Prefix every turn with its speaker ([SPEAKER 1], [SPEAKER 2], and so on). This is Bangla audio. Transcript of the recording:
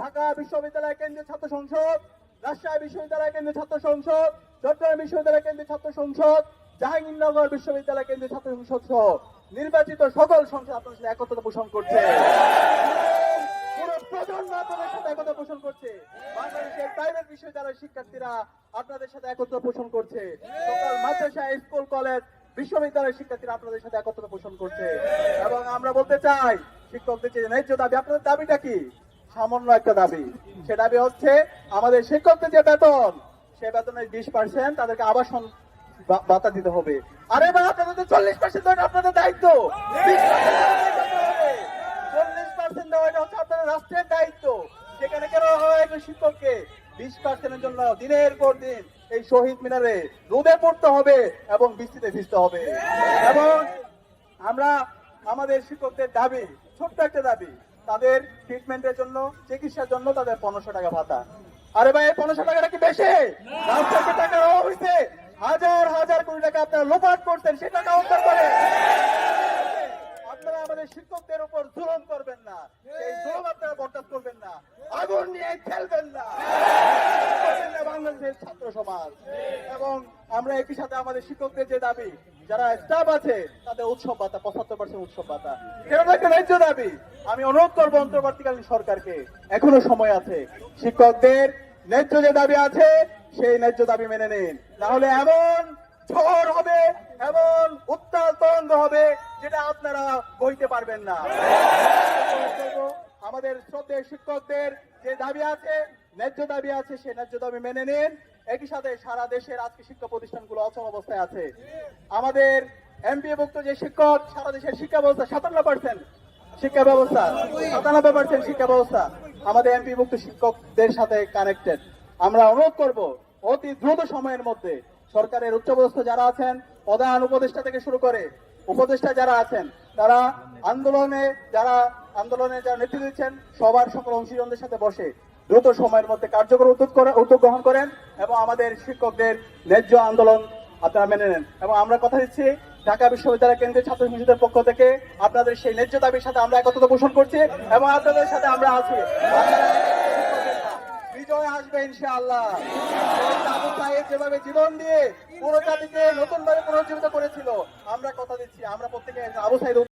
[SPEAKER 1] ঢাকা বিশ্ববিদ্যালয় কেন্দ্রীয় ছাত্র সংসদ, রাজশাহী বিশ্ববিদ্যালয় কেন্দ্রীয় ছাত্র সংসদ, চট্টগ্রাম বিশ্ববিদ্যালয় কেন্দ্রীয় ছাত্র সংসদ, জাহাঙ্গীরনগর বিশ্ববিদ্যালয় কেন্দ্রীয় ছাত্র সংসদ সহ নির্বাচিত সকল সংসদ আপনাদের সাথে একত্রতা পোষণ করছে। পুরো প্রজন্ম আপনাদের সাথে একতা পোষণ করছে। বাংলাদেশের প্রাইভেট বিশ্ববিদ্যালয়ের শিক্ষার্থীরা আপনাদের সাথে একত্র পোষণ করছে। সকল মাদ্রাসা, স্কুল, কলেজ, বিশ্ববিদ্যালয়ের শিক্ষার্থীরা আপনাদের সাথে একত্র পোষণ করছে। এবং আমরা বলতে চাই, শিক্ষকদের যে ন্যায্য দাবি, আপনাদের দাবিটা কি? সামান্য একটা দাবি। সে দাবি হচ্ছে আমাদের শিক্ষকদের যে বেতন, সে বেতনের 20% তাদেরকে আবাসন ভাতা দিতে হবে। আরে ভাই, আপনাদের 40% আপনাদের দায়িত্ব, 40% দেওয়া এটা হচ্ছে আপনাদের রাষ্ট্রের দায়িত্ব। সেখানে কেন হয় একজন শিক্ষককে 20%-এর জন্য দিনের পর দিন এই শহীদ মিনারে রোদে পড়তে হবে এবং বৃষ্টিতে ভিজতে হবে। এবং আমরা আমাদের শিক্ষকদের দাবি, ছোট্ট একটা দাবি, তাদের ট্রিটমেন্টের জন্য, চিকিৎসার জন্য তাদের 1500 টাকা ভাতা। আরে ভাই, 1500 টাকাটা কি বেশি? রাষ্ট্রকে টাকা দেওয়া হয়েছে, হাজার হাজার কোটি টাকা আপনারা লোপাট করছেন, সে টাকা উদ্ধার করে। আপনারা আমাদের শিক্ষকদের উপর জুলুম করবেন না, এই জুলুম আপনারা বরদাস্ত করবেন না, আগুন নিয়ে খেলবেন না বাংলাদেশের ছাত্র সমাজ। এবং আমরা একই সাথে আমাদের শিক্ষকদের যে দাবি, যারা স্টাফ আছে তাদের উৎসব ভাতা, 75% উৎসব ভাতা, এটা একটা ন্যায্য দাবি। আমি অনুরোধ করবো অন্তর্বর্তীকালীন সরকারকে, এখনো সময় আছে, শিক্ষকদের ন্যায্য যে দাবি আছে সেই ন্যায্য দাবি মেনে নিন, না হলে এমন ঝড় হবে, এমন উত্তাল তরঙ্গ হবে যেটা আপনারা বইতে পারবেন না। আমাদের শ্রদ্ধেয় শিক্ষকদের যে দাবি আছে, ন্যায্য দাবি আছে, সেই ন্যায্য দাবি মেনে নিন। একই সাথে সারা দেশের আজকে শিক্ষা প্রতিষ্ঠানগুলো অচল অবস্থায় আছে। আমাদের এমপিভুক্ত যে শিক্ষক, সারা দেশের শিক্ষা ব্যবস্থা 57% শিক্ষা ব্যবস্থা, 97% শিক্ষা ব্যবস্থা আমাদের এমপিভুক্ত শিক্ষকদের সাথে কানেক্টেড। আমরা অনুরোধ করব অতি দ্রুত সময়ের মধ্যে সরকারের উচ্চপদস্থ যারা আছেন, প্রধান উপদেষ্টা থেকে শুরু করে উপদেষ্টা যারা আছেন, তারা আন্দোলনে যারা নেতৃত্ব দিচ্ছেন, সবার সকল অংশীজনদের সাথে বসে দ্রুত সময়ের মধ্যে কার্যকর উদ্যোগ গ্রহণ করেন এবং আমাদের শিক্ষকদের ন্যায্য আন্দোলন আপনারা মেনে নেন। এবং আমরা কথা দিচ্ছি, ঢাকা বিশ্ববিদ্যালয় কেন্দ্রীয় ছাত্র সংসদের পক্ষ থেকে আপনাদের সেই ন্যায্য দাবির সাথে আমরা একত্রতা পোষণ করছি এবং আপনাদের সাথে আমরা আছি। বিজয় আসবে ইনশাআল্লাহ। আবু সাহেব যেভাবে জীবন দিয়ে পুরো জাতিকে নতুন ভাবে পুনর্জীবিত করেছিল, আমরা কথা দিচ্ছি, আমরা প্রত্যেকে আবু সাহেব